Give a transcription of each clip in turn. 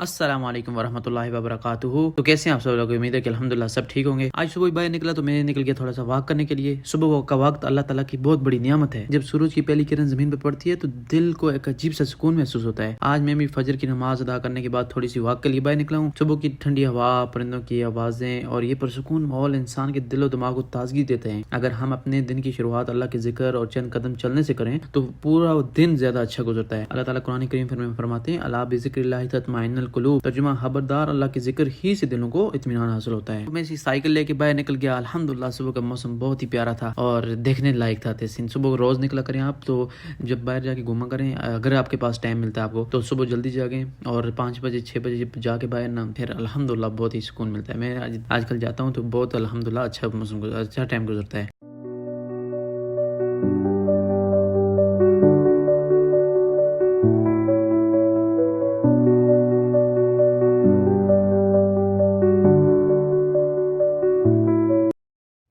अस्सलाम वालेकुम वरहमतुल्लाहि वबरकातुहू। तो कैसे हैं आप सब लोग? उम्मीद है कि अल्हम्दुलिल्लाह सब ठीक होंगे। आज सुबह बाहर निकला तो मैं निकल गया थोड़ा सा वॉक करने के लिए। सुबह का वक्त अल्लाह ताला की बहुत बड़ी नियामत है। जब सूरज की पहली किरण जमीन पर पड़ती है तो दिल को एक अजीब सा सुकून महसूस होता है। आज मैं भी फजर की नमाज अदा करने के बाद थोड़ी सी वॉक के लिए बाहर निकला हूँ। सुबह की ठंडी हवा, परिंदों की आवाजें और ये पुरसुकून माहौल इंसान के दिल और दिमाग को ताजगी देते हैं। अगर हम अपने दिन की शुरुआत अल्लाह के जिक्र और चंद कदम चलने से करें तो पूरा दिन ज्यादा अच्छा गुजरता है। अल्लाह ताला कुरान करीम में फरमाते हैं, अला बिज़िक्रिल्लाहि तत्मइन्नुल कुलूब। तर्जुमा, खबरदार अल्लाह के जिक्र ही से दिलों को इत्मीनान हासिल होता है। मैं इसी साइकिल लेके बाहर निकल गया। अल्हम्दुलिल्लाह सुबह का मौसम बहुत ही प्यारा था और देखने लायक था। सुबह रोज निकला करें आप, तो जब बाहर जाके घूमा करें, अगर आपके पास टाइम मिलता है आपको, तो सुबह जल्दी जागें और 5 बजे 6 बजे जाके बाहर ना, फिर अल्हम्दुलिल्लाह बहुत ही सुकून मिलता है। मैं आजकल जाता हूँ तो बहुत अल्हम्दुलिल्लाह अच्छा मौसम, अच्छा टाइम गुजरता है।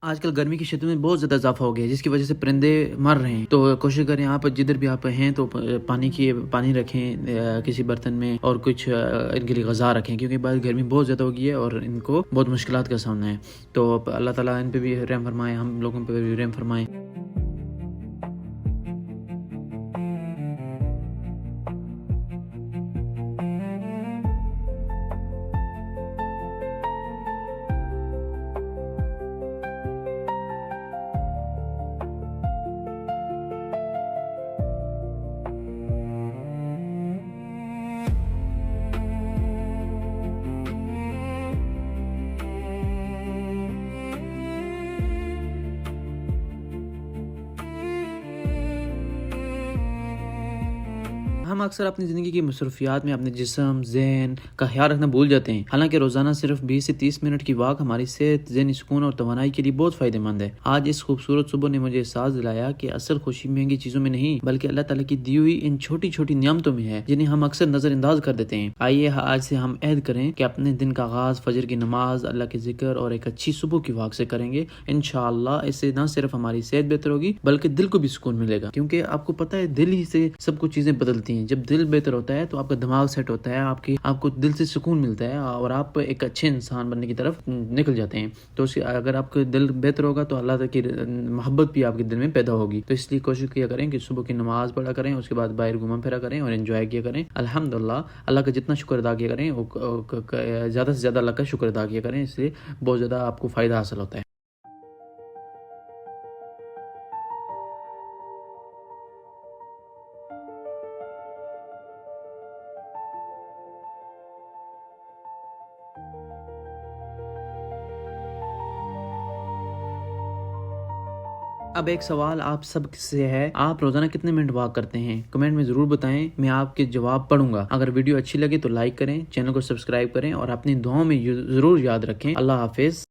आजकल गर्मी की शिद्दत में बहुत ज़्यादा इजाफा हो गया है, जिसकी वजह से परिंदे मर रहे हैं। तो कोशिश करें आप जिधर भी आप हैं तो पानी रखें किसी बर्तन में, और कुछ इनके लिए ग़ज़ा रखें, क्योंकि बाद गर्मी बहुत ज़्यादा हो गई है और इनको बहुत मुश्किलात का सामना है। तो अल्लाह ताला इन पे भी रहम फरमाए, हम लोगों पे भी रहम फरमाए। हम अक्सर अपनी ज़िंदगी की मसरूफियात में अपने जिस्म ज़हन का ख्याल रखना भूल जाते हैं। हालांकि रोज़ाना सिर्फ 20 से 30 मिनट की वॉक हमारी सेहत, ज़हनी सुकून और तवानाई के लिए बहुत फ़ायदेमंद है। आज इस खूबसूरत सुबह ने मुझे एहसास दिलाया कि असल खुशी महंगी चीज़ों में नहीं, बल्कि अल्लाह ताला की दी हुई इन छोटी छोटी नियामतों में है, जिन्हें हम अक्सर नज़रअंदाज कर देते हैं। आइए आज से हम अहद करें कि अपने दिन का आगाज़ फजर की नमाज, अल्लाह के जिक्र और एक अच्छी सुबह की वॉक से करेंगे। इंशाअल्लाह इससे न सिर्फ हमारी सेहत बेहतर होगी, बल्कि दिल को भी सुकून मिलेगा, क्योंकि आपको पता है दिल ही से सब कुछ चीज़ें बदलती हैं। जब दिल बेहतर होता है तो आपका दिमाग सेट होता है, आपको दिल से सुकून मिलता है और आप एक अच्छे इंसान बनने की तरफ निकल जाते हैं। तो अगर आपका दिल बेहतर होगा तो अल्लाह की मोहब्बत भी आपके दिल में पैदा होगी। तो इसलिए कोशिश किया करें कि सुबह की नमाज पढ़ा करें, उसके बाद बाहर घूमा फिरा करें और एंजॉय किया करें। अल्हम्दुलिल्लाह अल्लाह का जितना शुक्र अदा किया करें, ज़्यादा से ज़्यादा अल्लाह का शुक्र अदा किया करें, इससे बहुत ज़्यादा आपको फ़ायदा हासिल होता है। अब एक सवाल आप सब से है, आप रोजाना कितने मिनट वॉक करते हैं? कमेंट में जरूर बताएं, मैं आपके जवाब पढ़ूंगा। अगर वीडियो अच्छी लगे तो लाइक करें, चैनल को सब्सक्राइब करें और अपनी दुआओं में जरूर याद रखें। अल्लाह हाफिज।